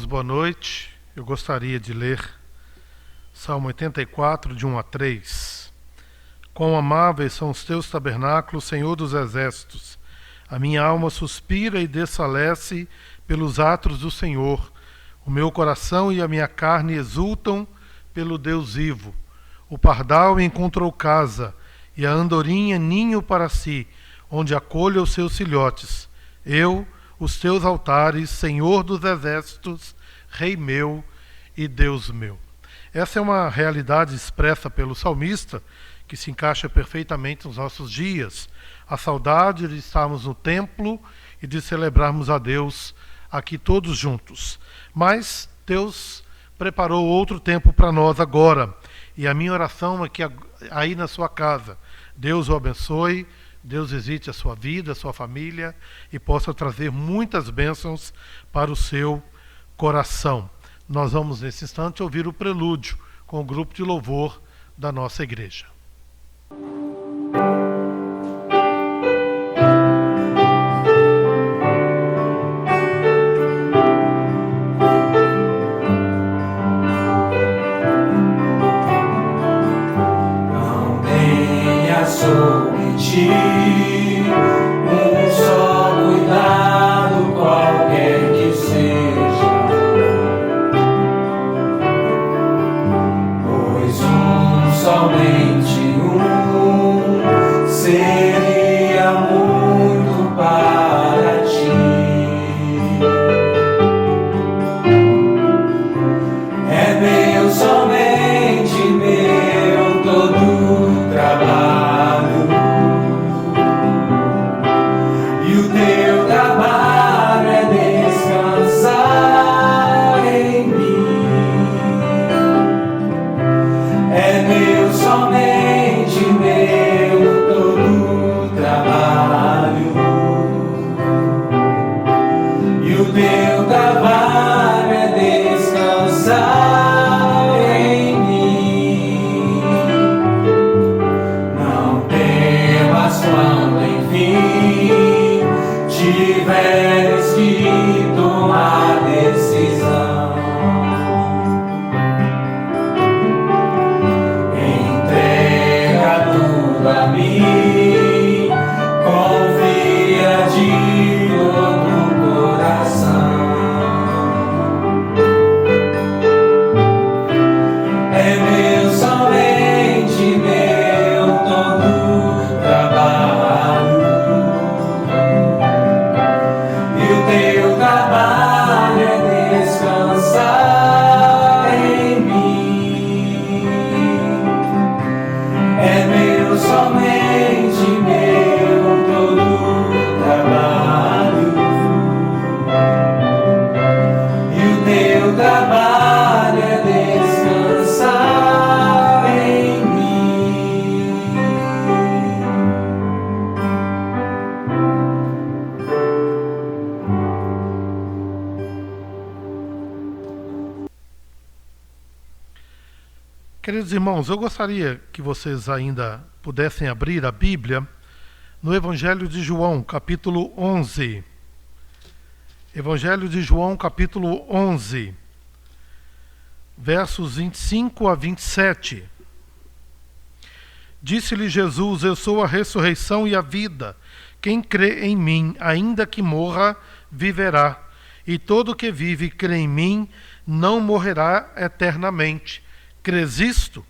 irmãos, boa noite. Eu gostaria de ler Salmo 84, de 1 a 3. Quão amáveis são os teus tabernáculos, Senhor dos exércitos. A minha alma suspira e desfalece pelos atos do Senhor. O meu coração e a minha carne exultam pelo Deus vivo. O pardal encontrou casa, e a andorinha ninho para si, onde acolha os seus filhotes. Eu, os teus altares, Senhor dos exércitos, Rei meu e Deus meu. Essa é uma realidade expressa pelo salmista, que se encaixa perfeitamente nos nossos dias. A saudade de estarmos no templo e de celebrarmos a Deus aqui todos juntos. Mas Deus preparou outro tempo para nós agora. E a minha oração é que aí na sua casa, Deus o abençoe, Deus visite a sua vida, a sua família e possa trazer muitas bênçãos para o seu coração. Nós vamos nesse instante ouvir o prelúdio com o grupo de louvor da nossa igreja. Não tenha sobre ti um só cuidado, qualquer que seja, pois somente um seria muito para ti. É meu, somente meu, todo trabalho, e o teu trabalho é descansar em mim. É meu, somente meu, todo trabalho, e o teu trabalho é descansar em mim. Não temas quando enfim tiveres que tomar decisão. Entrega tudo a mim, confia de todo o coração. É meu, somente meu, todo trabalho, e o teu trabalho é descansar em mim. É meu, somente meu, todo trabalho, e o teu trabalho é descansar em mim. Queridos irmãos, eu gostaria que vocês ainda pudessem abrir a Bíblia no Evangelho de João, capítulo 11. Evangelho de João, capítulo 11, versos 25 a 27. Disse-lhe Jesus: Eu sou a ressurreição e a vida. Quem crê em mim, ainda que morra, viverá. E todo que vive e crê em mim, não morrerá eternamente. Crês isto?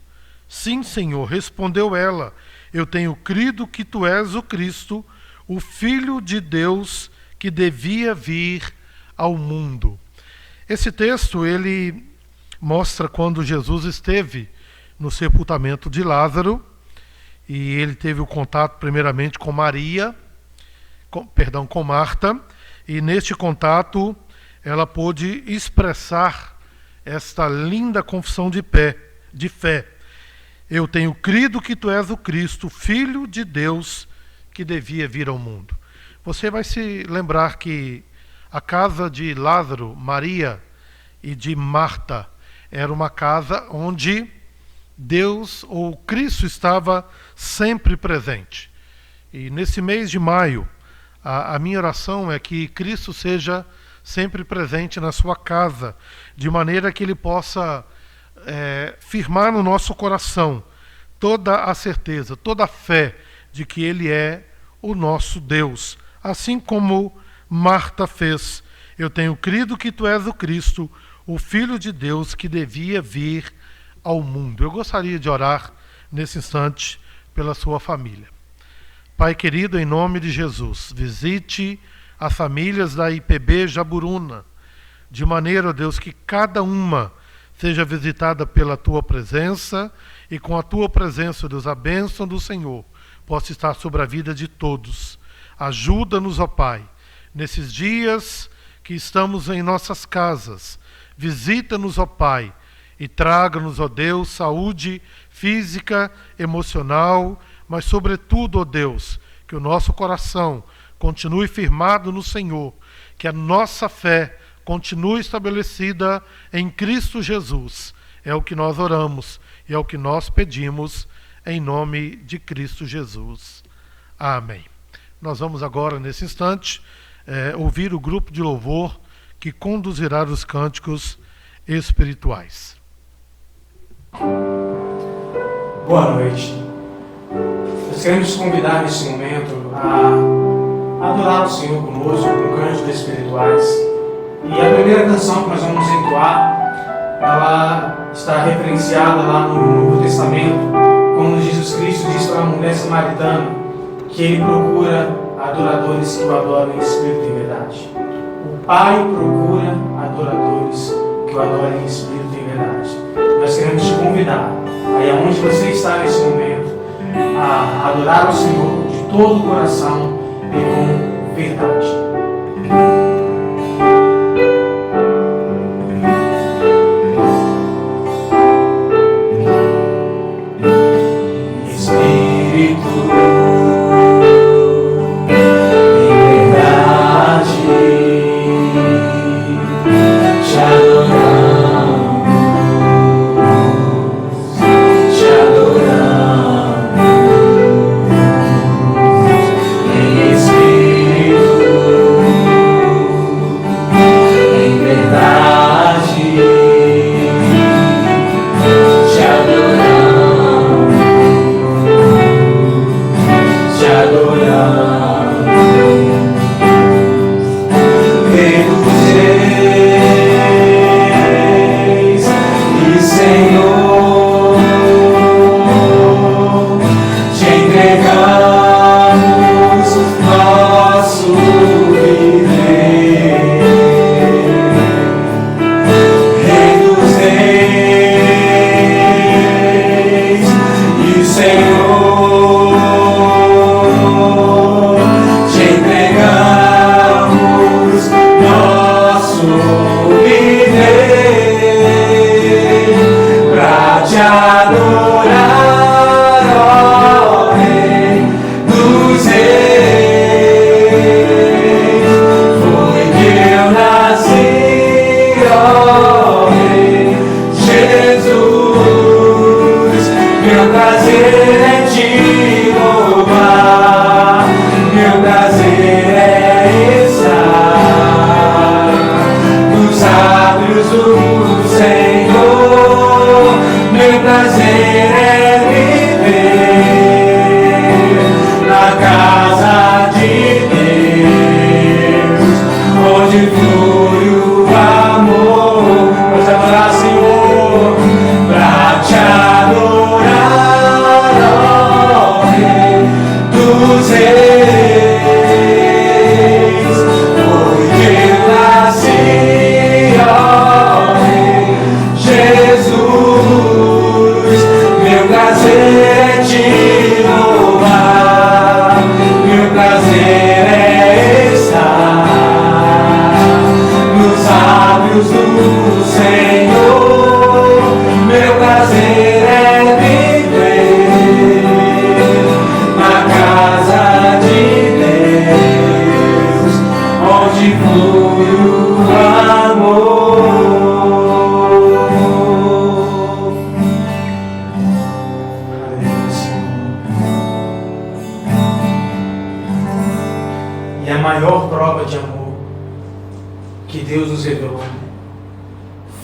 Sim, Senhor, respondeu ela. Eu tenho crido que tu és o Cristo, o Filho de Deus que devia vir ao mundo. Esse texto, ele mostra quando Jesus esteve no sepultamento de Lázaro, e ele teve o contato primeiramente com com Marta, e neste contato ela pôde expressar esta linda confissão de fé. Eu tenho crido que tu és o Cristo, Filho de Deus, que devia vir ao mundo. Você vai se lembrar que a casa de Lázaro, Maria e de Marta era uma casa onde Deus ou Cristo estava sempre presente. E nesse mês de maio, a minha oração é que Cristo seja sempre presente na sua casa, de maneira que Ele possa firmar no nosso coração toda a certeza, toda a fé de que Ele é o nosso Deus. Assim como Marta fez: eu tenho crido que Tu és o Cristo, o Filho de Deus que devia vir ao mundo. Eu gostaria de orar nesse instante pela sua família. Pai querido, em nome de Jesus, visite as famílias da IPB Jaburuna, de maneira, ó Deus, que cada uma seja visitada pela Tua presença, e com a Tua presença, ó Deus, a bênção do Senhor possa estar sobre a vida de todos. Ajuda-nos, ó Pai, nesses dias que estamos em nossas casas. Visita-nos, ó Pai, e traga-nos, ó Deus, saúde física, emocional, mas sobretudo, ó Deus, que o nosso coração continue firmado no Senhor, que a nossa fé continue estabelecida em Cristo Jesus. É o que nós oramos e é o que nós pedimos em nome de Cristo Jesus. Amém. Nós vamos agora, nesse instante, ouvir o grupo de louvor que conduzirá os cânticos espirituais. Boa noite. Nós queremos te convidar neste momento a adorar o Senhor conosco com cânticos espirituais. E a primeira canção que nós vamos entoar, ela está referenciada lá no Novo Testamento, quando Jesus Cristo diz para a mulher samaritana que Ele procura adoradores que o adorem em espírito e em verdade. O Pai procura adoradores que o adorem em espírito e em verdade. Nós queremos te convidar, aí aonde você está nesse momento, a adorar o Senhor de todo o coração e com verdade.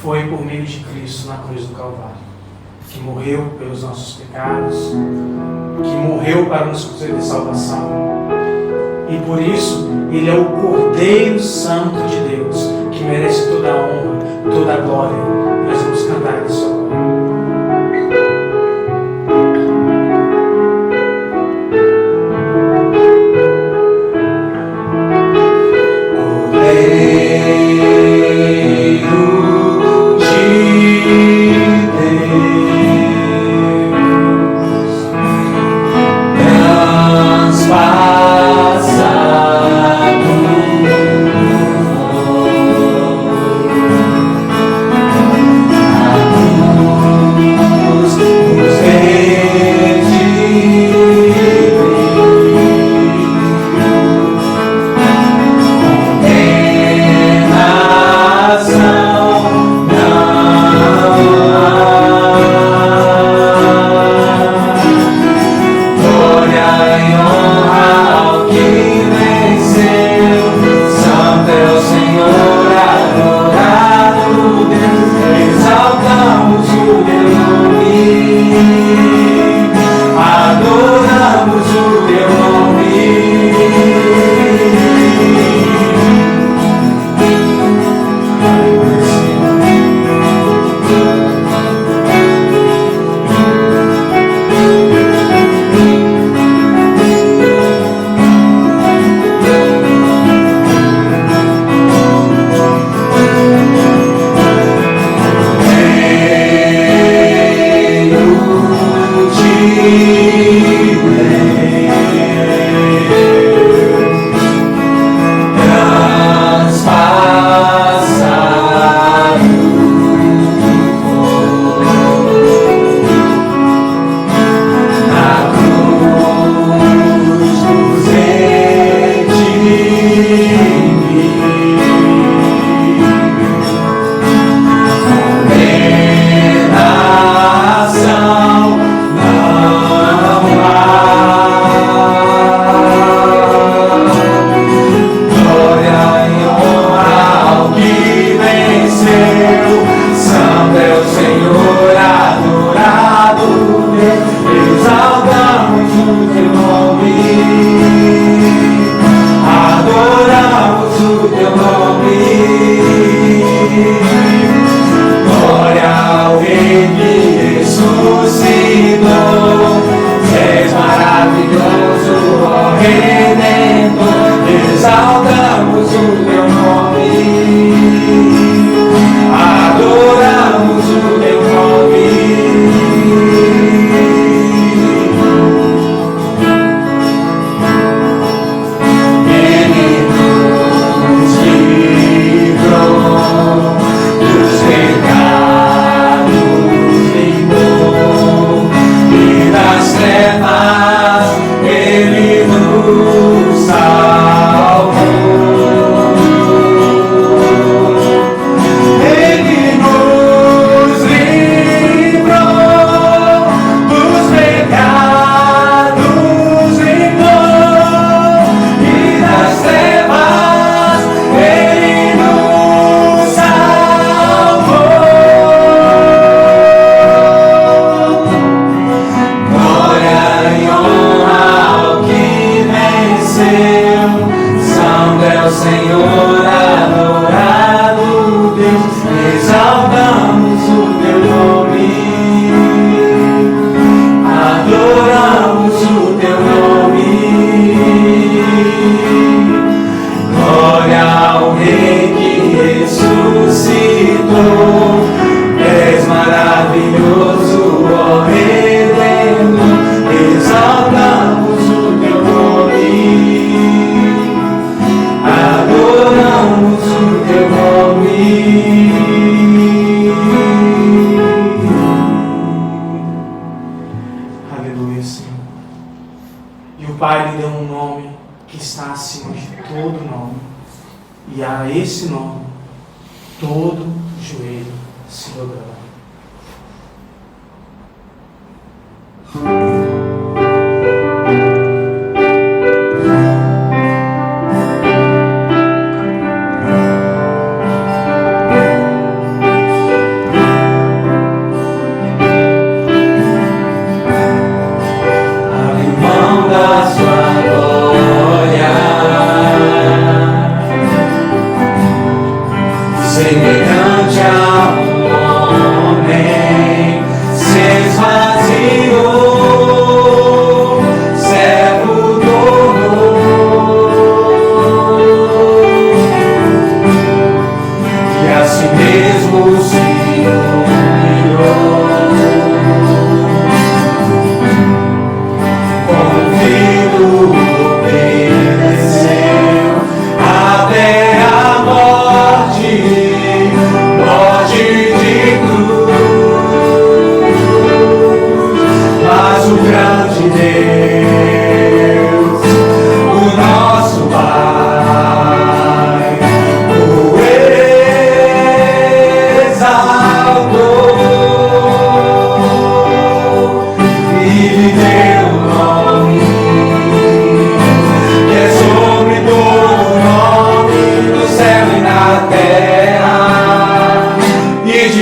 foi por meio de Cristo na cruz do Calvário, que morreu pelos nossos pecados, que morreu para nos conceder salvação. E por isso, Ele é o Cordeiro Santo de Deus, que merece toda a honra, toda a glória. E nós vamos cantar isso agora.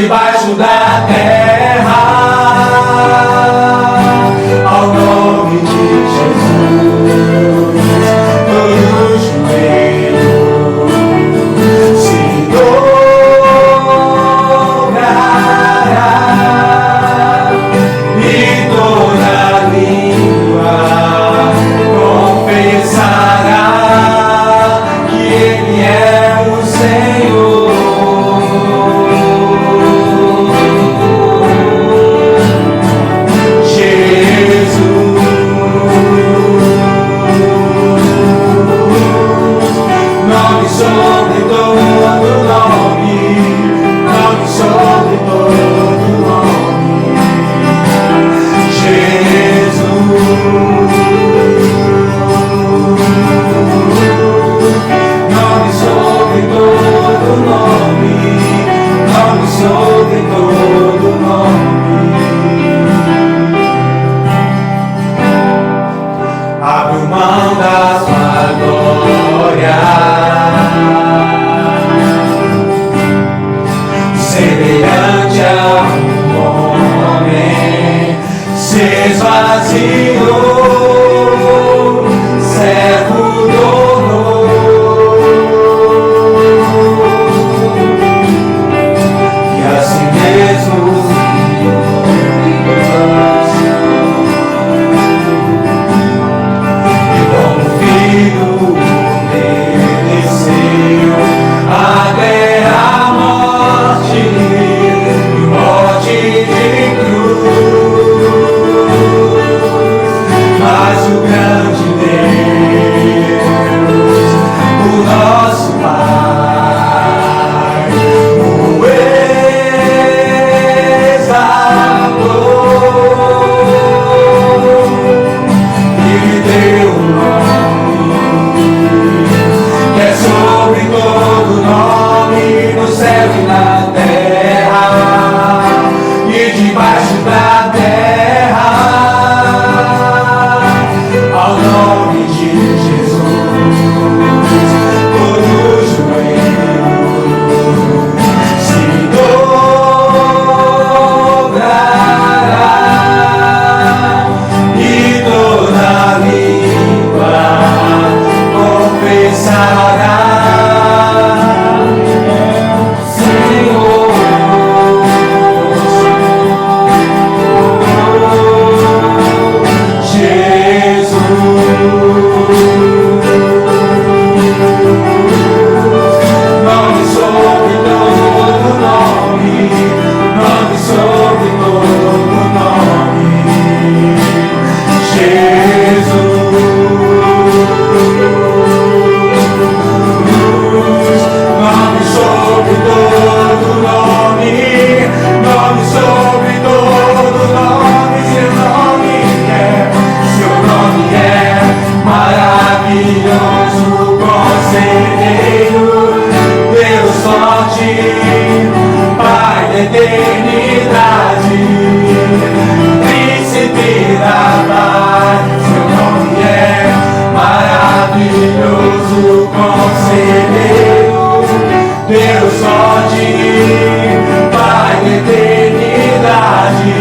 debaixo da terra, ao nome de Jesus, todo joelho se dobrará e toda língua confessará que Ele é o Senhor. Nome sobre todo nome, nome sobre todo nome, Jesus. Nome sobre todo nome, nome sobre todo nome. Abre mão da sua glória, semelhante a um homem, se esvaziou, servo do e assim mesmo e como filho obedeceu até a morte, e morte de cruz. Mas o grande Deus, o nosso Pai, o exaltou e lhe deu um nome que é sobre todo nome, no céu e na terra, e debaixo da terra, ao nome de Jesus, todo joelho se dobrará e toda língua confessará Senhor. Jesus. Nome sobre todo nome, nome sobre todo nome, Jesus. Nome sobre todo nome, nome sobre todo nome, seu nome é maravilhoso, conselheiro, Deus forte, Pai da eternidade, Príncipe da paz. Seu nome é maravilhoso, conselheiro, Deus forte, Pai da eternidade,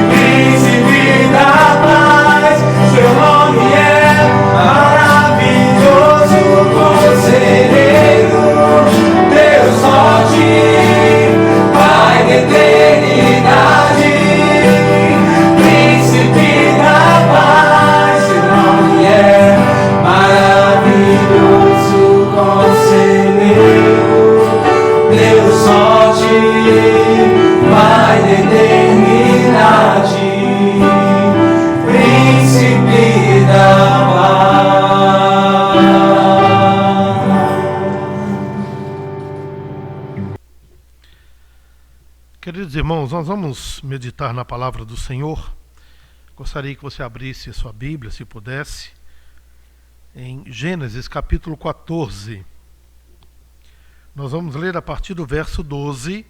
Príncipe da paz. Seu nome é maravilhoso, conselheiro, Deus forte, Pai da eternidade, Príncipe da paz. Seu nome é maravilhoso, conselheiro, Deus forte, Pai da eternidade, Príncipe da paz. Queridos irmãos, nós vamos meditar na palavra do Senhor. Gostaria que você abrisse a sua Bíblia, se pudesse, em Gênesis capítulo 14. Nós vamos ler a partir do verso 12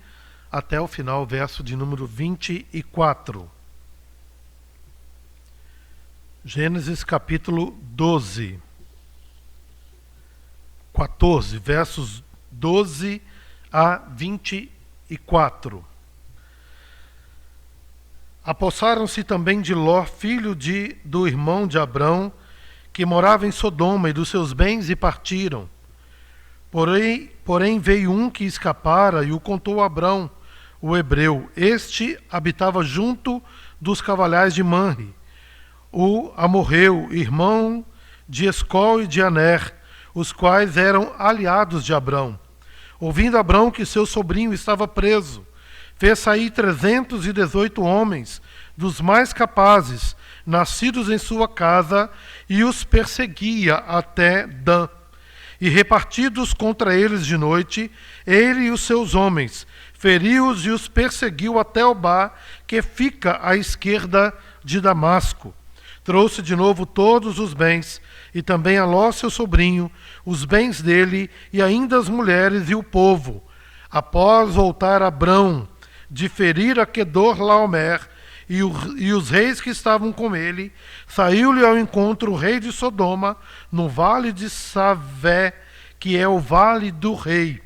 até o final, verso de número 24. Gênesis capítulo 14, versos 12 a 24. 4. Apossaram-se também de Ló, filho do irmão de Abrão, que morava em Sodoma, e dos seus bens, e partiram. Porém veio um que escapara e o contou a Abrão, o hebreu. Este habitava junto dos cavalhais de Manre, o amorreu, irmão de Escol e de Aner, os quais eram aliados de Abrão. Ouvindo Abrão que seu sobrinho estava preso, fez sair 318 homens, dos mais capazes, nascidos em sua casa, e os perseguia até Dan. E repartidos contra eles de noite, ele e os seus homens, feriu-os e os perseguiu até Obá, que fica à esquerda de Damasco. Trouxe de novo todos os bens, e também a Ló, seu sobrinho, os bens dele, e ainda as mulheres e o povo. Após voltar Abrão de ferir a Quedorlaomer e os reis que estavam com ele, saiu-lhe ao encontro o rei de Sodoma, no vale de Savé, que é o vale do rei.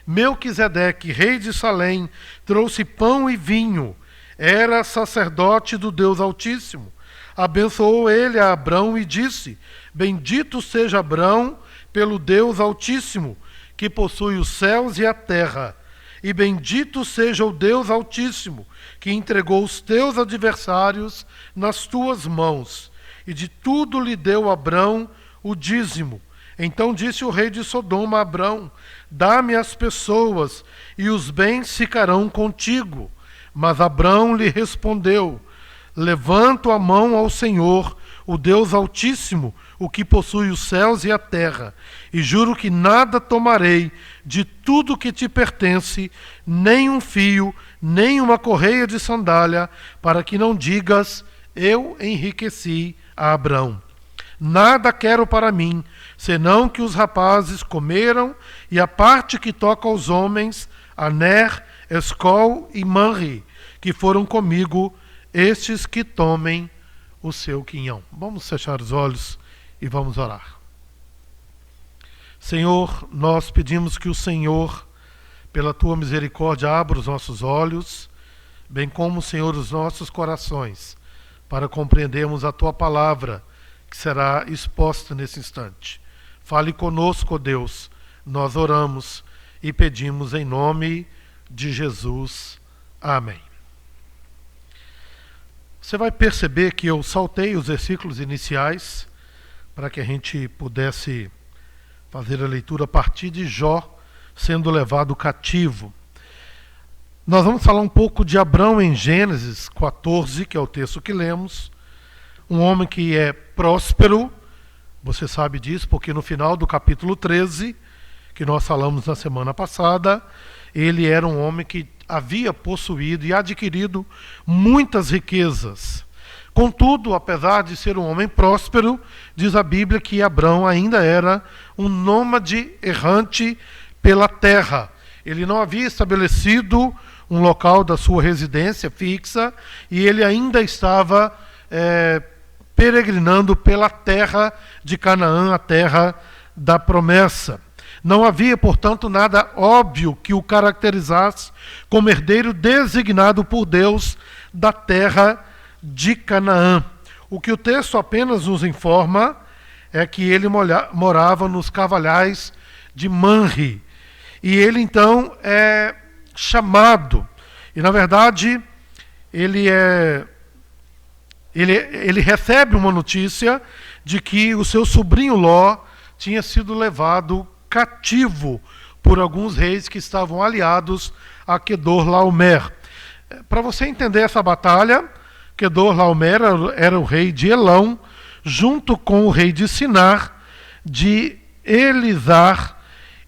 Melquisedeque, rei de Salém, trouxe pão e vinho, era sacerdote do Deus Altíssimo. Abençoou ele a Abrão e disse: Bendito seja Abrão pelo Deus Altíssimo, que possui os céus e a terra. E bendito seja o Deus Altíssimo, que entregou os teus adversários nas tuas mãos. E de tudo lhe deu Abrão o dízimo. Então disse o rei de Sodoma a Abrão: Dá-me as pessoas, e os bens ficarão contigo. Mas Abrão lhe respondeu: Levanto a mão ao Senhor, o Deus Altíssimo, o que possui os céus e a terra, e juro que nada tomarei de tudo que te pertence, nem um fio, nem uma correia de sandália, para que não digas: eu enriqueci a Abrão. Nada quero para mim, senão que os rapazes comeram, e a parte que toca aos homens, Aner, Escol e Manre, que foram comigo, estes que tomem o seu quinhão. Vamos fechar os olhos e vamos orar. Senhor, nós pedimos que o Senhor, pela tua misericórdia, abra os nossos olhos, bem como, Senhor, os nossos corações, para compreendermos a tua palavra, que será exposta nesse instante. Fale conosco, ó Deus, nós oramos e pedimos em nome de Jesus. Amém. Você vai perceber que eu saltei os versículos iniciais para que a gente pudesse fazer a leitura a partir de Jó sendo levado cativo. Nós vamos falar um pouco de Abrão em Gênesis 14, que é o texto que lemos. Um homem que é próspero, você sabe disso, porque no final do capítulo 13, que nós falamos na semana passada, ele era um homem que havia possuído e adquirido muitas riquezas. Contudo, apesar de ser um homem próspero, diz a Bíblia que Abrão ainda era um nômade errante pela terra. Ele não havia estabelecido um local da sua residência fixa e ele ainda estava peregrinando pela terra de Canaã, a terra da promessa. Não havia, portanto, nada óbvio que o caracterizasse como herdeiro designado por Deus da terra de Canaã. O que o texto apenas nos informa é que ele morava nos cavalhais de Manre. E ele, então, é chamado. E, na verdade, ele recebe uma notícia de que o seu sobrinho Ló tinha sido levado cativo por alguns reis que estavam aliados a Quedorlaomer. Para você entender essa batalha, Quedorlaomer era o rei de Elão, junto com o rei de Sinar, de Elisar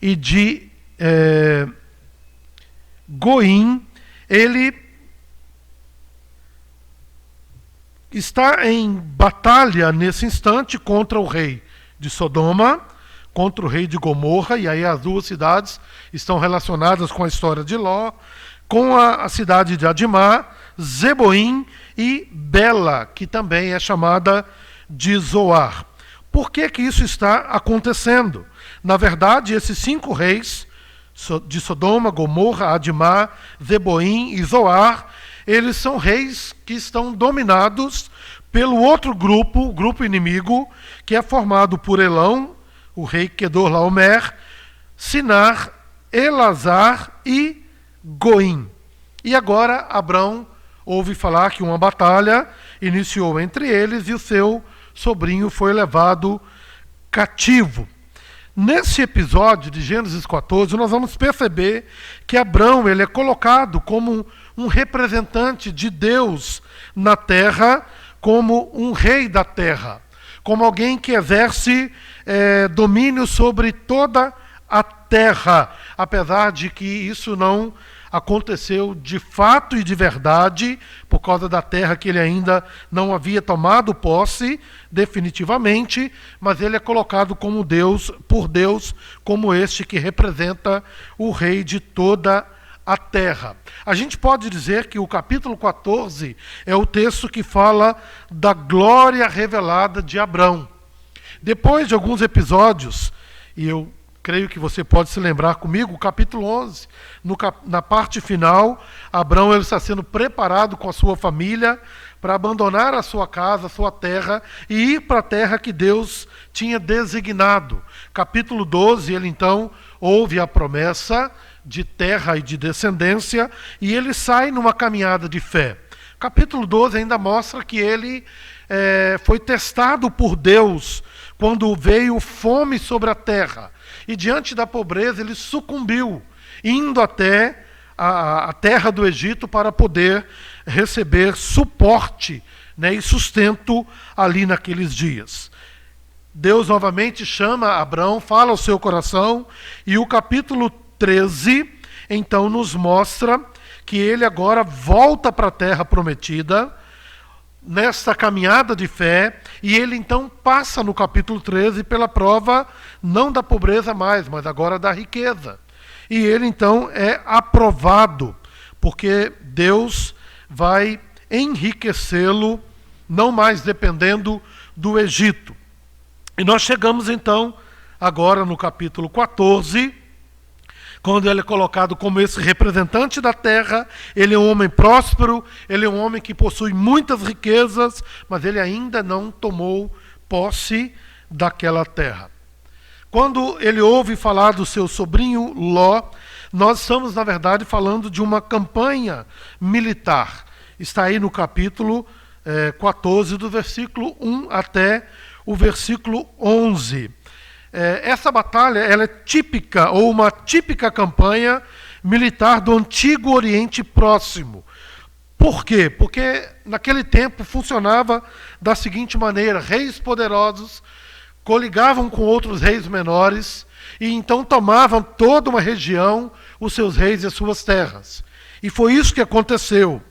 e de Goim. Ele está em batalha nesse instante contra o rei de Sodoma, contra o rei de Gomorra, e aí as duas cidades estão relacionadas com a história de Ló, com a cidade de Adimá, Zeboim e Bela, que também é chamada de Zoar. Por que que isso está acontecendo? Na verdade, esses 5 reis de Sodoma, Gomorra, Admá, Zeboim e Zoar, eles são reis que estão dominados pelo outro grupo, o grupo inimigo, que é formado por Elão, o rei Quedorlaomer, Sinar, Elazar e Goim. E agora Abrão ouve falar que uma batalha iniciou entre eles e o seu sobrinho foi levado cativo. Nesse episódio de Gênesis 14, nós vamos perceber que Abrão ele é colocado como um representante de Deus na terra, como um rei da terra, como alguém que exerce domínio sobre toda a terra, apesar de que isso não aconteceu de fato e de verdade, por causa da terra que ele ainda não havia tomado posse definitivamente, mas ele é colocado como Deus, por Deus, como este que representa o rei de toda a terra. A gente pode dizer que o capítulo 14 é o texto que fala da glória revelada de Abrão. Depois de alguns episódios, e eu creio que você pode se lembrar comigo, o capítulo 11, na parte final, Abrão ele está sendo preparado com a sua família para abandonar a sua casa, a sua terra, e ir para a terra que Deus tinha designado. Capítulo 12, ele então ouve a promessa de terra e de descendência, e ele sai numa caminhada de fé. Capítulo 12 ainda mostra que ele foi testado por Deus quando veio fome sobre a terra. E diante da pobreza ele sucumbiu, indo até a terra do Egito para poder receber suporte, né, e sustento ali naqueles dias. Deus novamente chama Abrão, fala ao seu coração, e o capítulo 13 então nos mostra que ele agora volta para a terra prometida, nesta caminhada de fé, e ele então passa no capítulo 13 pela prova não da pobreza mais, mas agora da riqueza. E ele então é aprovado, porque Deus vai enriquecê-lo, não mais dependendo do Egito. E nós chegamos então agora no capítulo 14, quando ele é colocado como esse representante da terra. Ele é um homem próspero, ele é um homem que possui muitas riquezas, mas ele ainda não tomou posse daquela terra. Quando ele ouve falar do seu sobrinho Ló, nós estamos, na verdade, falando de uma campanha militar. Está aí no capítulo 14, do versículo 1 até o versículo 11. Essa batalha ela é típica, ou uma típica campanha militar do Antigo Oriente Próximo. Por quê? Porque naquele tempo funcionava da seguinte maneira: reis poderosos coligavam com outros reis menores e então tomavam toda uma região, os seus reis e as suas terras. E foi isso que aconteceu.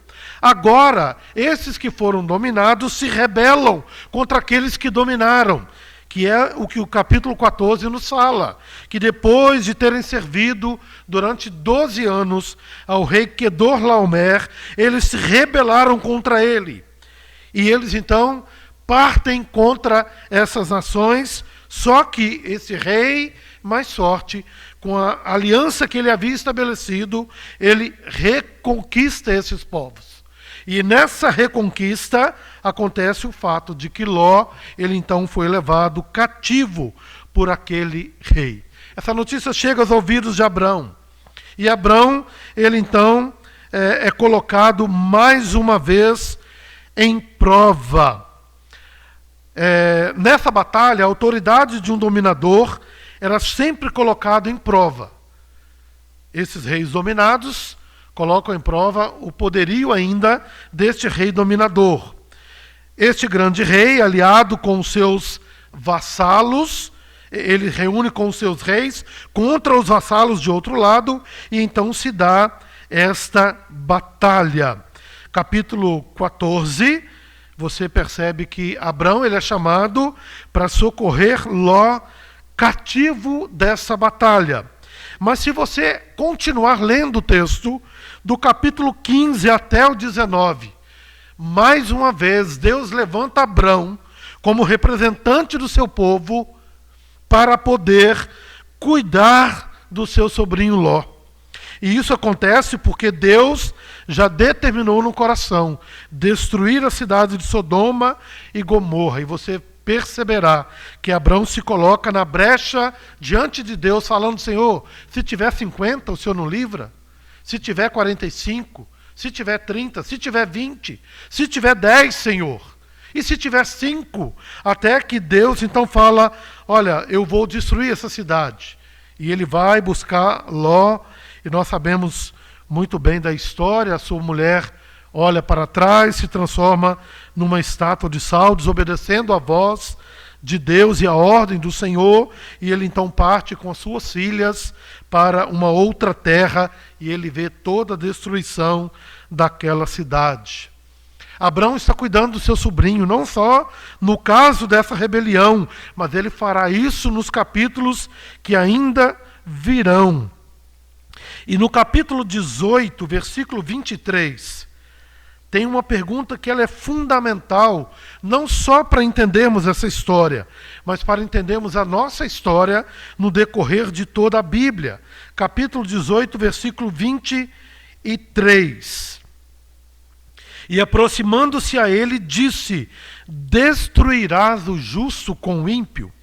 Agora, esses que foram dominados se rebelam contra aqueles que dominaram, que é o que o capítulo 14 nos fala, que depois de terem servido durante 12 anos ao rei Quedorlaomer, eles se rebelaram contra ele. E eles então partem contra essas nações, só que esse rei, mais sorte, com a aliança que ele havia estabelecido, ele reconquista esses povos. E nessa reconquista acontece o fato de que Ló, ele então foi levado cativo por aquele rei. Essa notícia chega aos ouvidos de Abrão. E Abrão, ele então é colocado mais uma vez em prova. Nessa batalha, a autoridade de um dominador era sempre colocada em prova. Esses reis dominados colocam em prova o poderio ainda deste rei dominador. Este grande rei, aliado com os seus vassalos, ele reúne com os seus reis contra os vassalos de outro lado, e então se dá esta batalha. Capítulo 14, você percebe que Abrão ele é chamado para socorrer Ló cativo dessa batalha. Mas se você continuar lendo o texto, do capítulo 15 até o 19, mais uma vez Deus levanta Abrão como representante do seu povo para poder cuidar do seu sobrinho Ló. E isso acontece porque Deus já determinou no coração destruir a cidade de Sodoma e Gomorra. E você perceberá que Abrão se coloca na brecha diante de Deus, falando: Senhor, se tiver 50, o Senhor não livra? Se tiver 45, se tiver 30, se tiver 20, se tiver 10, Senhor, e se tiver 5, até que Deus então fala: olha, eu vou destruir essa cidade. E ele vai buscar Ló, e nós sabemos muito bem da história. A sua mulher olha para trás, se transforma numa estátua de sal, desobedecendo a voz de Deus e a ordem do Senhor, e ele então parte com as suas filhas para uma outra terra, e ele vê toda a destruição daquela cidade. Abrão está cuidando do seu sobrinho, não só no caso dessa rebelião, mas ele fará isso nos capítulos que ainda virão. E no capítulo 18, versículo 23, tem uma pergunta que ela é fundamental, não só para entendermos essa história, mas para entendermos a nossa história no decorrer de toda a Bíblia. Capítulo 18, versículo 23. E aproximando-se a ele, disse: destruirás o justo com o ímpio?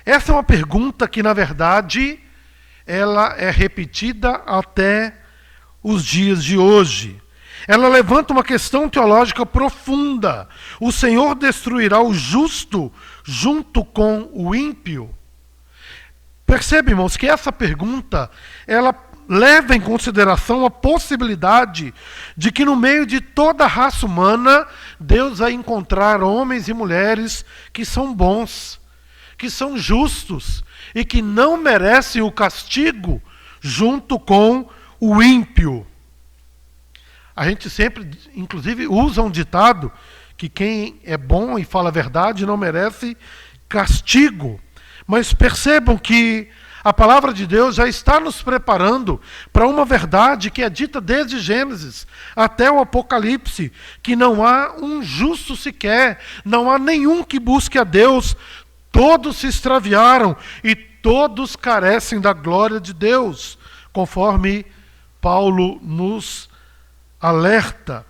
Essa é uma pergunta que, na verdade, ela é repetida até os dias de hoje. Ela levanta uma questão teológica profunda. O Senhor destruirá o justo junto com o ímpio? Percebe, irmãos, que essa pergunta, ela leva em consideração a possibilidade de que no meio de toda a raça humana, Deus vai encontrar homens e mulheres que são bons, que são justos e que não merecem o castigo junto com o ímpio. A gente sempre, inclusive, usa um ditado que quem é bom e fala a verdade não merece castigo. Mas percebam que a palavra de Deus já está nos preparando para uma verdade que é dita desde Gênesis até o Apocalipse, que não há um justo sequer, não há nenhum que busque a Deus, todos se extraviaram e todos carecem da glória de Deus, conforme Paulo nos alerta.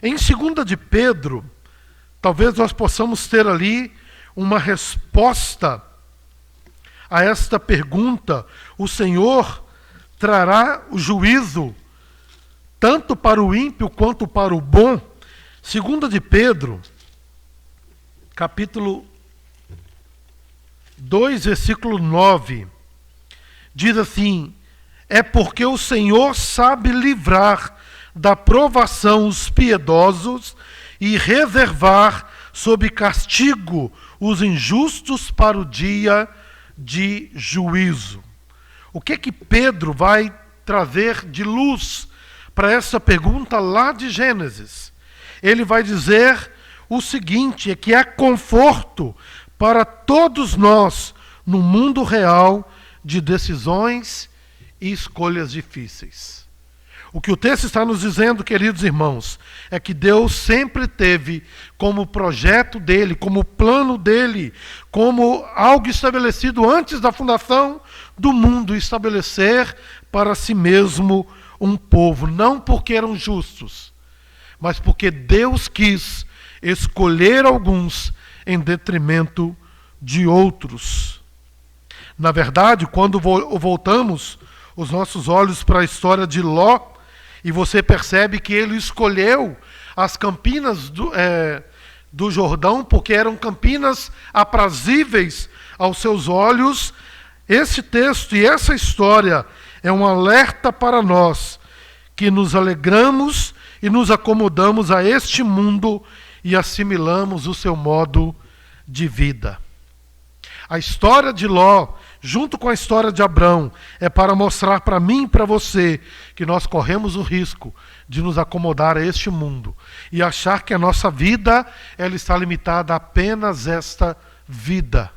Em 2 de Pedro, talvez nós possamos ter ali uma resposta a esta pergunta. O Senhor trará o juízo tanto para o ímpio quanto para o bom. 2 de Pedro, capítulo 2, versículo 9, diz assim: é porque o Senhor sabe livrar da provação os piedosos e reservar sob castigo os injustos para o dia de juízo. O que Pedro vai trazer de luz para essa pergunta lá de Gênesis? Ele vai dizer o seguinte: é que há conforto para todos nós no mundo real de decisões e escolhas difíceis. O que o texto está nos dizendo, queridos irmãos, é que Deus sempre teve como projeto dele, como plano dele, como algo estabelecido antes da fundação do mundo, estabelecer para si mesmo um povo, não porque eram justos, mas porque Deus quis escolher alguns em detrimento de outros. Na verdade, quando voltamos os nossos olhos para a história de Ló, e você percebe que ele escolheu as campinas do Jordão, porque eram campinas aprazíveis aos seus olhos. Esse texto e essa história é um alerta para nós, que nos alegramos e nos acomodamos a este mundo e assimilamos o seu modo de vida. A história de Ló, junto com a história de Abrão, é para mostrar para mim e para você que nós corremos o risco de nos acomodar a este mundo e achar que a nossa vida ela está limitada a apenas esta vida.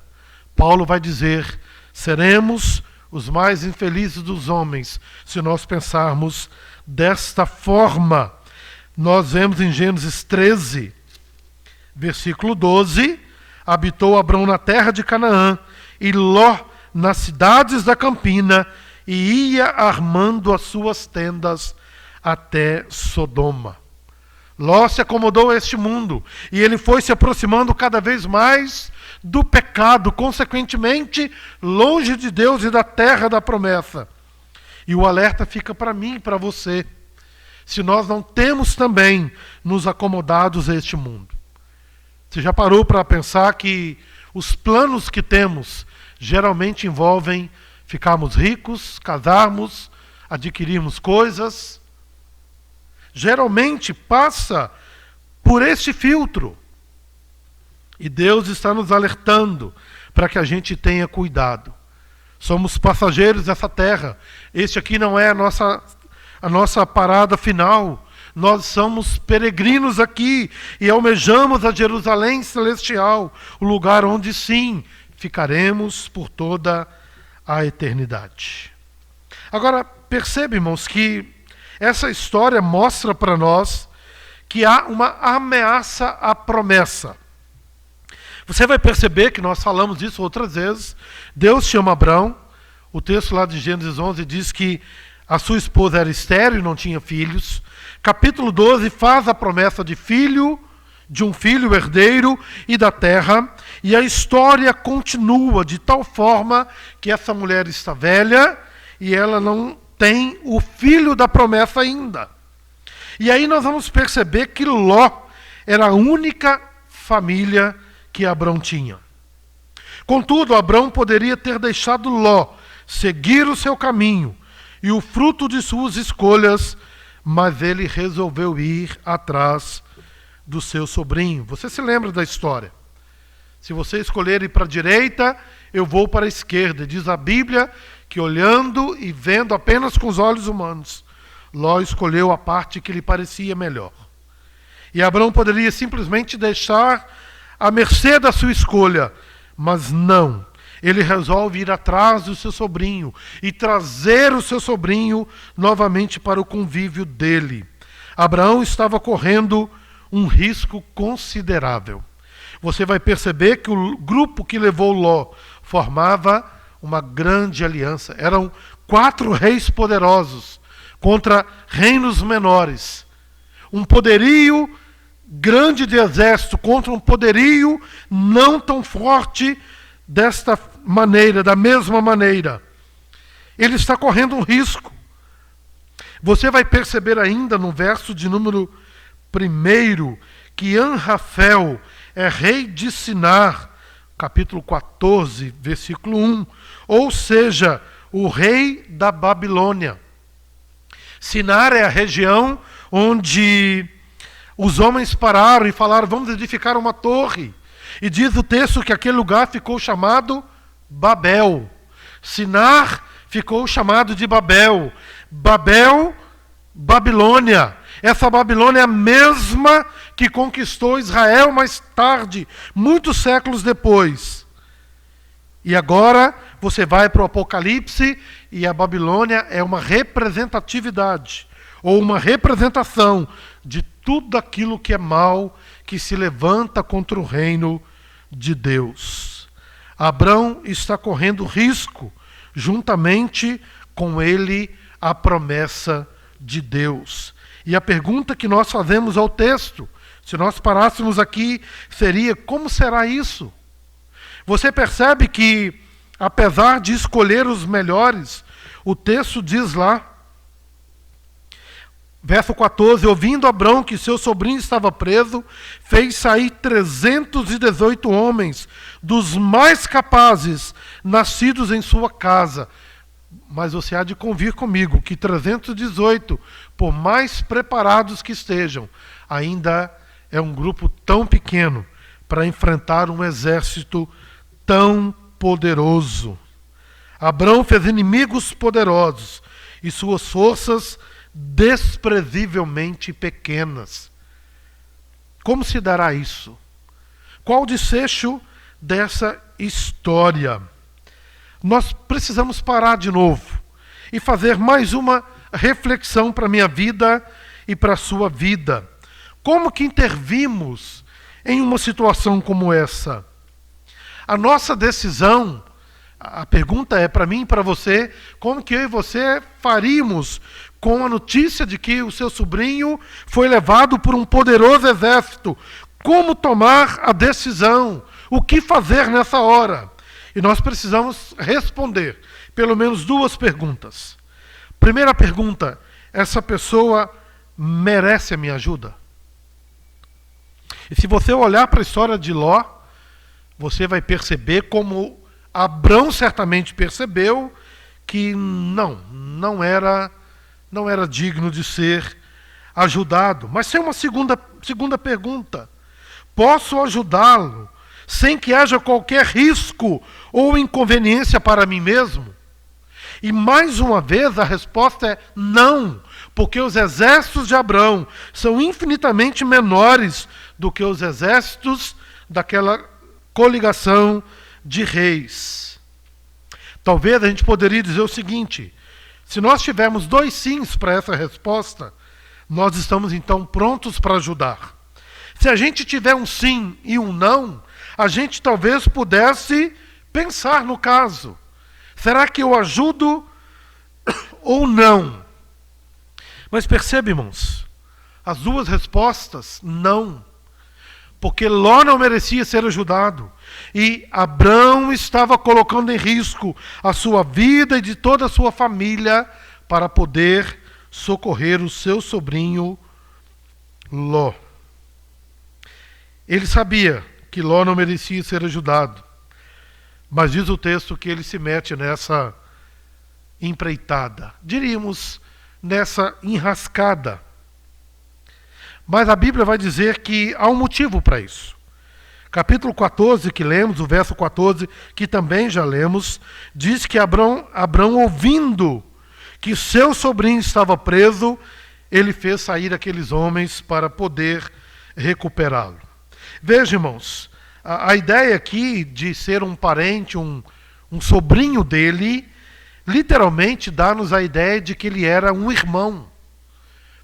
Paulo vai dizer: seremos os mais infelizes dos homens se nós pensarmos desta forma. Nós vemos em Gênesis 13, versículo 12: habitou Abrão na terra de Canaã, e Ló nas cidades da campina e ia armando as suas tendas até Sodoma. Ló se acomodou a este mundo e ele foi se aproximando cada vez mais do pecado, consequentemente longe de Deus e da terra da promessa. E o alerta fica para mim e para você, se nós não temos também nos acomodados a este mundo. Você já parou para pensar que os planos que temos geralmente envolvem ficarmos ricos, casarmos, adquirirmos coisas? Geralmente passa por este filtro. E Deus está nos alertando para que a gente tenha cuidado. Somos passageiros dessa terra. Este aqui não é a nossa parada final. Nós somos peregrinos aqui e almejamos a Jerusalém celestial, o lugar onde sim ficaremos por toda a eternidade. Agora, percebe, irmãos, que essa história mostra para nós que há uma ameaça à promessa. Você vai perceber que nós falamos disso outras vezes. Deus chama Abrão. O texto lá de Gênesis 11 diz que a sua esposa era estéril e não tinha filhos. Capítulo 12 faz a promessa de um filho herdeiro e da terra. E a história continua de tal forma que essa mulher está velha e ela não tem o filho da promessa ainda. E aí nós vamos perceber que Ló era a única família que Abrão tinha. Contudo, Abrão poderia ter deixado Ló seguir o seu caminho e o fruto de suas escolhas, mas ele resolveu ir atrás do seu sobrinho. Você se lembra da história? Se você escolher ir para a direita, eu vou para a esquerda. Diz a Bíblia que olhando e vendo apenas com os olhos humanos, Ló escolheu a parte que lhe parecia melhor. E Abrão poderia simplesmente deixar à mercê da sua escolha, mas não. Ele resolve ir atrás do seu sobrinho e trazer o seu sobrinho novamente para o convívio dele. Abraão estava correndo um risco considerável. Você vai perceber que o grupo que levou Ló formava uma grande aliança. Eram 4 reis poderosos contra reinos menores. Um poderio grande de exército contra um poderio não tão forte desta maneira, da mesma maneira. Ele está correndo um risco. Você vai perceber ainda no verso de número 1 que Anrafel é rei de Sinar, capítulo 14, versículo 1, ou seja, o rei da Babilônia. Sinar é a região onde os homens pararam e falaram, vamos edificar uma torre. E diz o texto que aquele lugar ficou chamado Babel. Sinar ficou chamado de Babel. Babel, Babilônia. Essa Babilônia é a mesma que conquistou Israel mais tarde, muitos séculos depois. E agora você vai para o Apocalipse e a Babilônia é uma representatividade, ou uma representação de tudo aquilo que é mal, que se levanta contra o reino de Deus. Abrão está correndo risco, juntamente com ele, a promessa de Deus. E a pergunta que nós fazemos ao texto, se nós parássemos aqui, seria: como será isso? Você percebe que, apesar de escolher os melhores, o texto diz lá, verso 14, ouvindo Abrão que seu sobrinho estava preso, fez sair 318 homens, dos mais capazes, nascidos em sua casa. Mas você há de convir comigo que 318, por mais preparados que estejam, ainda é um grupo tão pequeno para enfrentar um exército tão poderoso. Abrão fez inimigos poderosos e suas forças desprezivelmente pequenas. Como se dará isso? Qual o desfecho dessa história? Nós precisamos parar de novo e fazer mais uma reflexão para a minha vida e para a sua vida. Como que intervimos em uma situação como essa? A nossa decisão A pergunta é para mim e para você, como que eu e você faríamos com a notícia de que o seu sobrinho foi levado por um poderoso exército? Como tomar a decisão? O que fazer nessa hora? E nós precisamos responder pelo menos duas perguntas. Primeira pergunta, essa pessoa merece a minha ajuda? E se você olhar para a história de Ló, você vai perceber como Abrão certamente percebeu que não era digno de ser ajudado. Mas tem uma segunda pergunta. Posso ajudá-lo sem que haja qualquer risco ou inconveniência para mim mesmo? E mais uma vez a resposta é não, porque os exércitos de Abrão são infinitamente menores do que os exércitos daquela coligação de reis. Talvez a gente poderia dizer o seguinte: se nós tivermos 2 sims para essa resposta, nós estamos então prontos para ajudar. Se a gente tiver um sim e um não, a gente talvez pudesse pensar no caso. Será que eu ajudo ou não? Mas percebe, irmãos, as duas respostas, não. Porque Ló não merecia ser ajudado. E Abrão estava colocando em risco a sua vida e de toda a sua família para poder socorrer o seu sobrinho Ló. Ele sabia que Ló não merecia ser ajudado. Mas diz o texto que ele se mete nessa empreitada. Diríamos, nessa enrascada. Mas a Bíblia vai dizer que há um motivo para isso. Capítulo 14, que lemos, o verso 14, que também já lemos, diz que Abrão, ouvindo que seu sobrinho estava preso, ele fez sair aqueles homens para poder recuperá-lo. Veja, irmãos, a ideia aqui de ser um parente, um sobrinho dele, literalmente dá-nos a ideia de que ele era um irmão.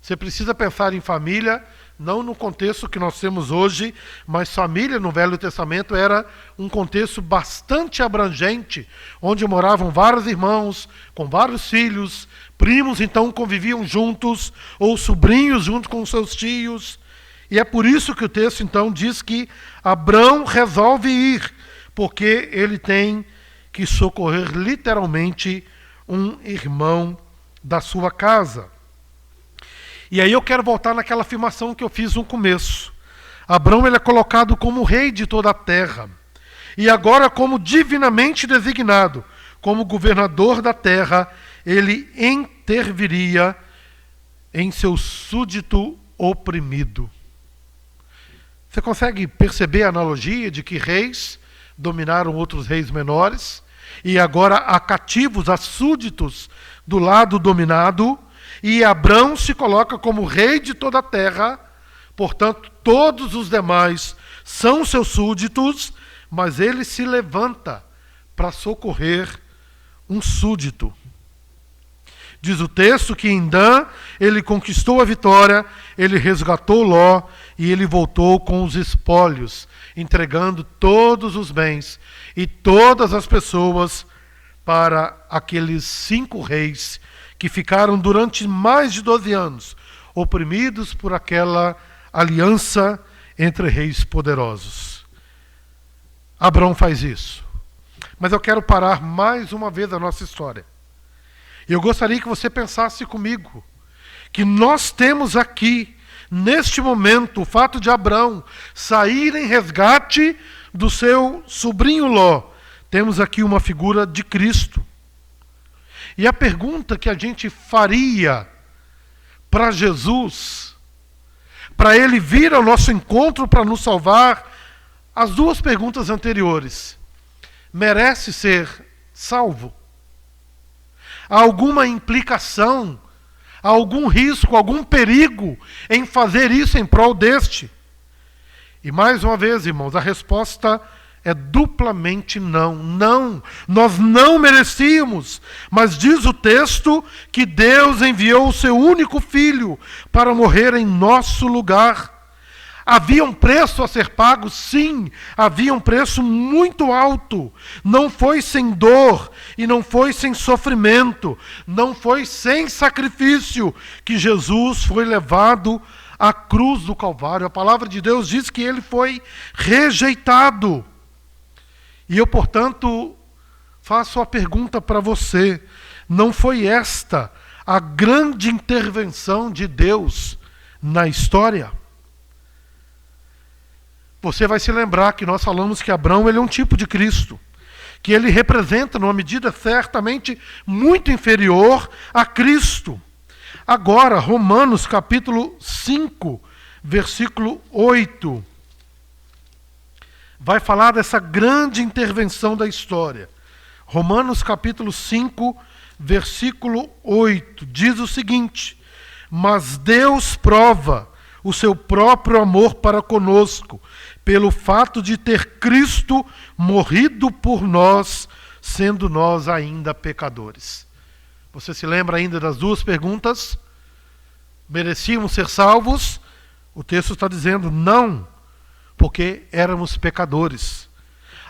Você precisa pensar em família, não no contexto que nós temos hoje, mas família no Velho Testamento era um contexto bastante abrangente, onde moravam vários irmãos, com vários filhos, primos então conviviam juntos, ou sobrinhos junto com seus tios. E é por isso que o texto então diz que Abrão resolve ir, porque ele tem que socorrer literalmente um irmão da sua casa. E aí eu quero voltar naquela afirmação que eu fiz no começo. Abrão ele é colocado como rei de toda a terra. E agora, como divinamente designado, como governador da terra, ele interviria em seu súdito oprimido. Você consegue perceber a analogia de que reis dominaram outros reis menores? E agora há cativos, há súditos do lado dominado, e Abrão se coloca como rei de toda a terra, portanto, todos os demais são seus súditos, mas ele se levanta para socorrer um súdito. Diz o texto que em Dan ele conquistou a vitória, ele resgatou Ló e ele voltou com os espólios, entregando todos os bens e todas as pessoas para aqueles 5 reis que ficaram durante mais de 12 anos, oprimidos por aquela aliança entre reis poderosos. Abrão faz isso. Mas eu quero parar mais uma vez a nossa história. Eu gostaria que você pensasse comigo que nós temos aqui, neste momento, o fato de Abrão sair em resgate do seu sobrinho Ló. Temos aqui uma figura de Cristo. E a pergunta que a gente faria para Jesus, para ele vir ao nosso encontro para nos salvar, as duas perguntas anteriores: merece ser salvo? Há alguma implicação, há algum risco, algum perigo em fazer isso em prol deste? E mais uma vez, irmãos, a resposta é duplamente não. Não, nós não merecíamos, mas diz o texto que Deus enviou o seu único filho para morrer em nosso lugar. Havia um preço a ser pago? Sim, havia um preço muito alto. Não foi sem dor e não foi sem sofrimento, não foi sem sacrifício que Jesus foi levado à cruz do Calvário. A palavra de Deus diz que ele foi rejeitado. E eu, portanto, faço a pergunta para você: não foi esta a grande intervenção de Deus na história? Você vai se lembrar que nós falamos que Abraão ele é um tipo de Cristo, que ele representa, numa medida certamente muito inferior a Cristo. Agora, Romanos capítulo 5, versículo 8, vai falar dessa grande intervenção da história. Romanos capítulo 5, versículo 8, diz o seguinte: mas Deus prova o seu próprio amor para conosco, pelo fato de ter Cristo morrido por nós, sendo nós ainda pecadores. Você se lembra ainda das duas perguntas? Merecíamos ser salvos? O texto está dizendo não, porque éramos pecadores.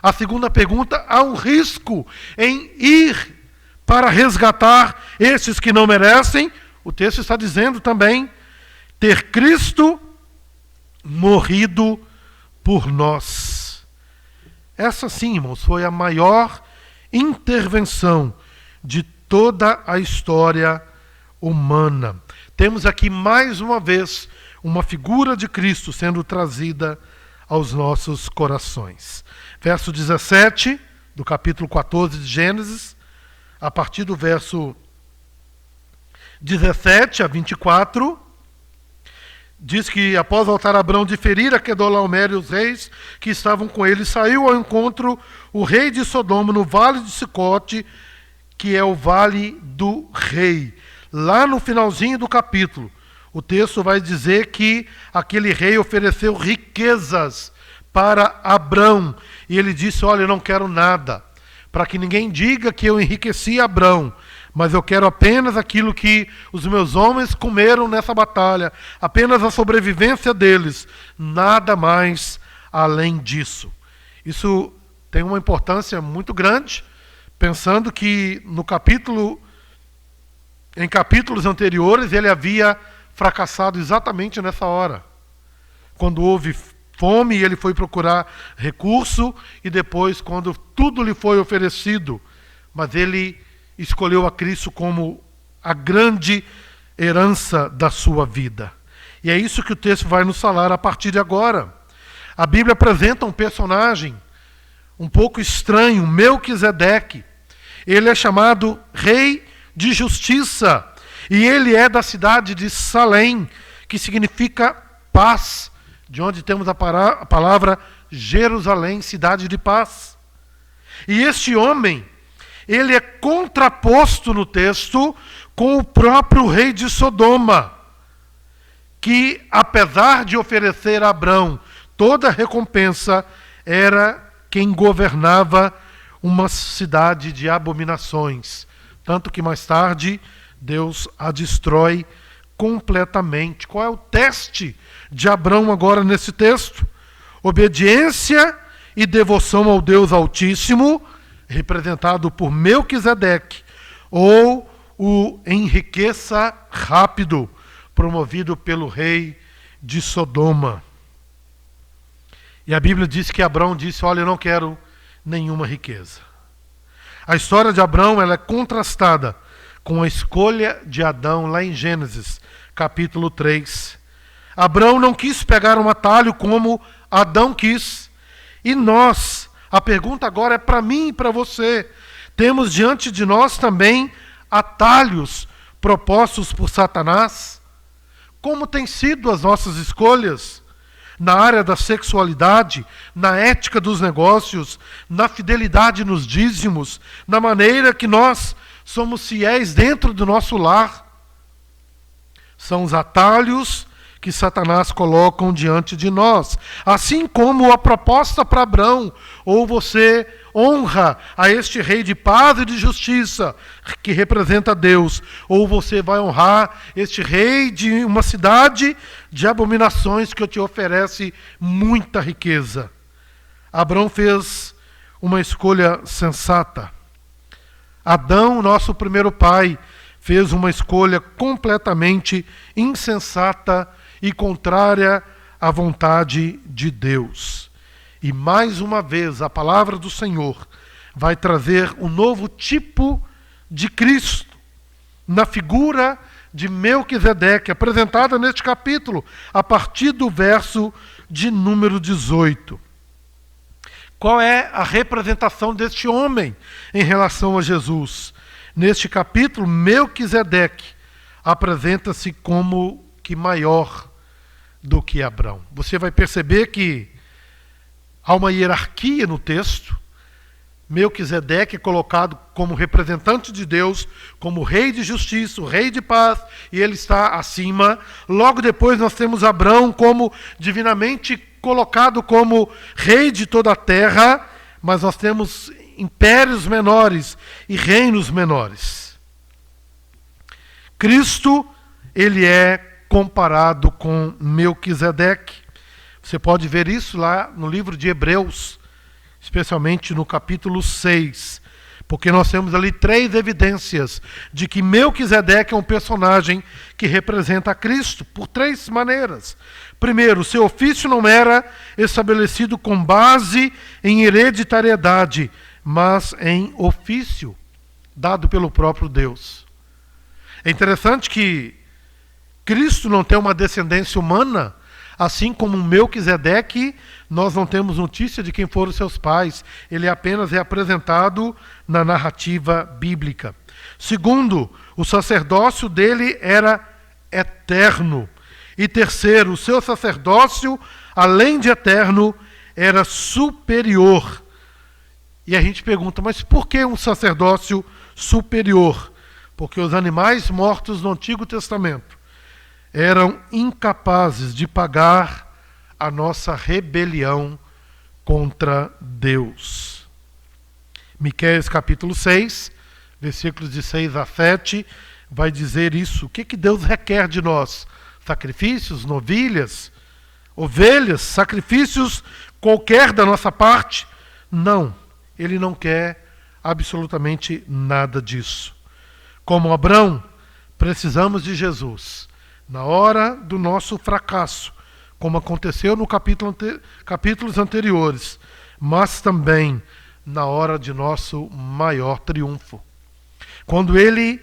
A segunda pergunta: há um risco em ir para resgatar esses que não merecem? O texto está dizendo também: ter Cristo morrido por nós. Essa sim, irmãos, foi a maior intervenção de toda a história humana. Temos aqui mais uma vez uma figura de Cristo sendo trazida aos nossos corações. Verso 17 do capítulo 14 de Gênesis, a partir do verso 17 a 24, diz que após voltar Abrão de ferir a Quedorlaomer e os reis que estavam com ele, saiu ao encontro o rei de Sodoma no vale de Sicote, que é o vale do rei. Lá no finalzinho do capítulo, o texto vai dizer que aquele rei ofereceu riquezas para Abrão. E ele disse: olha, eu não quero nada, para que ninguém diga que eu enriqueci Abrão, mas eu quero apenas aquilo que os meus homens comeram nessa batalha, apenas a sobrevivência deles, nada mais além disso. Isso tem uma importância muito grande, pensando que em capítulos anteriores ele havia fracassado exatamente nessa hora. Quando houve fome, ele foi procurar recurso, e depois, quando tudo lhe foi oferecido, mas ele escolheu a Cristo como a grande herança da sua vida. E é isso que o texto vai nos falar a partir de agora. A Bíblia apresenta um personagem um pouco estranho, Melquisedeque. Ele é chamado Rei de Justiça, e ele é da cidade de Salém, que significa paz, de onde temos a palavra Jerusalém, cidade de paz. E este homem, ele é contraposto no texto com o próprio rei de Sodoma, que, apesar de oferecer a Abrão toda a recompensa, era quem governava uma cidade de abominações. Tanto que mais tarde Deus a destrói completamente. Qual é o teste de Abrão agora nesse texto? Obediência e devoção ao Deus Altíssimo, representado por Melquisedeque, ou o enriqueça rápido, promovido pelo rei de Sodoma. E a Bíblia diz que Abrão disse: olha, eu não quero nenhuma riqueza. A história de Abrão ela é contrastada com a escolha de Adão lá em Gênesis, capítulo 3. Abrão não quis pegar um atalho como Adão quis. E nós, a pergunta agora é para mim e para você, temos diante de nós também atalhos propostos por Satanás? Como têm sido as nossas escolhas na área da sexualidade, na ética dos negócios, na fidelidade nos dízimos, na maneira que nós somos fiéis dentro do nosso lar? São os atalhos que Satanás colocam diante de nós. Assim como a proposta para Abraão, ou você honra a este rei de paz e de justiça, que representa Deus, ou você vai honrar este rei de uma cidade de abominações que te oferece muita riqueza. Abraão fez uma escolha sensata. Adão, nosso primeiro pai, fez uma escolha completamente insensata e contrária à vontade de Deus. E mais uma vez a palavra do Senhor vai trazer um novo tipo de Cristo, na figura de Melquisedeque, apresentada neste capítulo, a partir do verso de número 18. Qual é a representação deste homem em relação a Jesus? Neste capítulo, Melquisedeque apresenta-se como que maior do que Abraão. Você vai perceber que há uma hierarquia no texto. Melquisedeque é colocado como representante de Deus, como rei de justiça, rei de paz, e ele está acima. Logo depois nós temos Abraão como divinamente colocado como rei de toda a terra, mas nós temos impérios menores e reinos menores. Cristo, ele é comparado com Melquisedeque. Você pode ver isso lá no livro de Hebreus, especialmente no capítulo 6, porque nós temos ali 3 evidências de que Melquisedeque é um personagem que representa a Cristo, por 3 maneiras. Primeiro, seu ofício não era estabelecido com base em hereditariedade, mas em ofício dado pelo próprio Deus. É interessante que Cristo não tem uma descendência humana, assim como Melquisedeque, nós não temos notícia de quem foram seus pais. Ele apenas é apresentado na narrativa bíblica. Segundo, o sacerdócio dele era eterno. E terceiro, o seu sacerdócio, além de eterno, era superior. E a gente pergunta, mas por que um sacerdócio superior? Porque os animais mortos no Antigo Testamento eram incapazes de pagar a nossa rebelião contra Deus. Miqueias capítulo 6, versículos de 6 a 7, vai dizer isso. O que Deus requer de nós? Sacrifícios, novilhas, ovelhas, sacrifícios qualquer da nossa parte? Não, ele não quer absolutamente nada disso. Como Abraão, precisamos de Jesus. Na hora do nosso fracasso, como aconteceu no capítulos anteriores, mas também na hora de nosso maior triunfo. Quando ele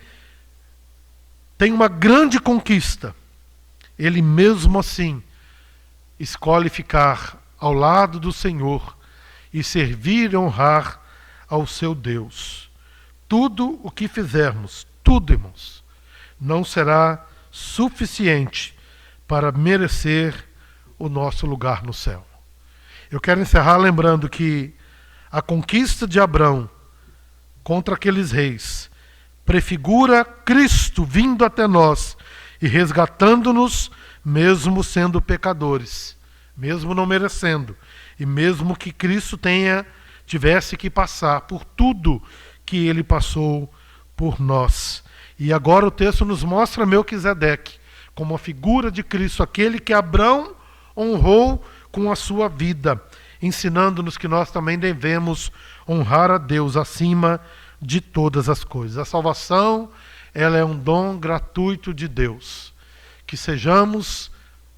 tem uma grande conquista, ele mesmo assim escolhe ficar ao lado do Senhor e servir e honrar ao seu Deus. Tudo o que fizermos, tudo, irmãos, não será suficiente para merecer o nosso lugar no céu. Eu quero encerrar lembrando que a conquista de Abraão contra aqueles reis prefigura Cristo vindo até nós e resgatando-nos, mesmo sendo pecadores, mesmo não merecendo, e mesmo que Cristo tivesse que passar por tudo que ele passou por nós. E agora o texto nos mostra Melquisedeque como a figura de Cristo, aquele que Abraão honrou com a sua vida, ensinando-nos que nós também devemos honrar a Deus acima de todas as coisas. A salvação, ela é um dom gratuito de Deus. Que sejamos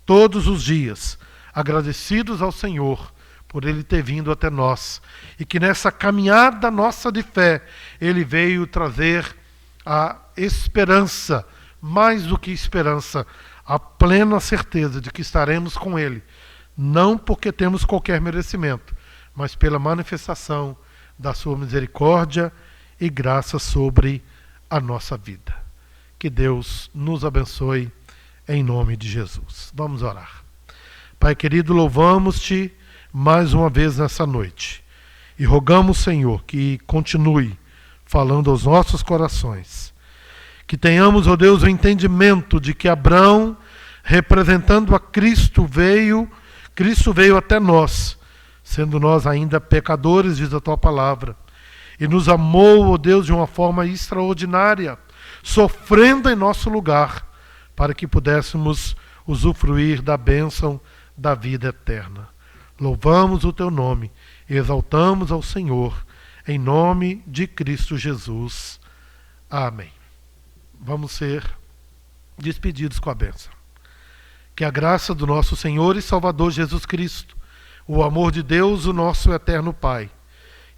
todos os dias agradecidos ao Senhor por Ele ter vindo até nós, e que nessa caminhada nossa de fé, Ele veio trazer a esperança, mais do que esperança, a plena certeza de que estaremos com Ele, não porque temos qualquer merecimento, mas pela manifestação da sua misericórdia e graça sobre a nossa vida. Que Deus nos abençoe em nome de Jesus. Vamos orar. Pai querido, louvamos-te mais uma vez nessa noite e rogamos, Senhor, que continue falando aos nossos corações. Que tenhamos, ó Deus, o entendimento de que Abraão representando a Cristo veio até nós, sendo nós ainda pecadores, diz a tua palavra, e nos amou, ó Deus, de uma forma extraordinária, sofrendo em nosso lugar, para que pudéssemos usufruir da bênção da vida eterna. Louvamos o teu nome, exaltamos ao Senhor, em nome de Cristo Jesus. Amém. Vamos ser despedidos com a bênção. Que a graça do nosso Senhor e Salvador Jesus Cristo, o amor de Deus, o nosso eterno Pai,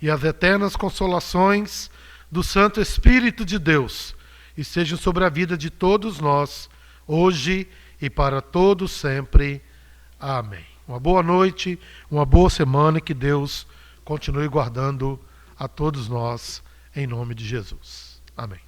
e as eternas consolações do Santo Espírito de Deus estejam sobre a vida de todos nós, hoje e para todos sempre. Amém. Uma boa noite, uma boa semana, e que Deus continue guardando a todos nós, em nome de Jesus. Amém.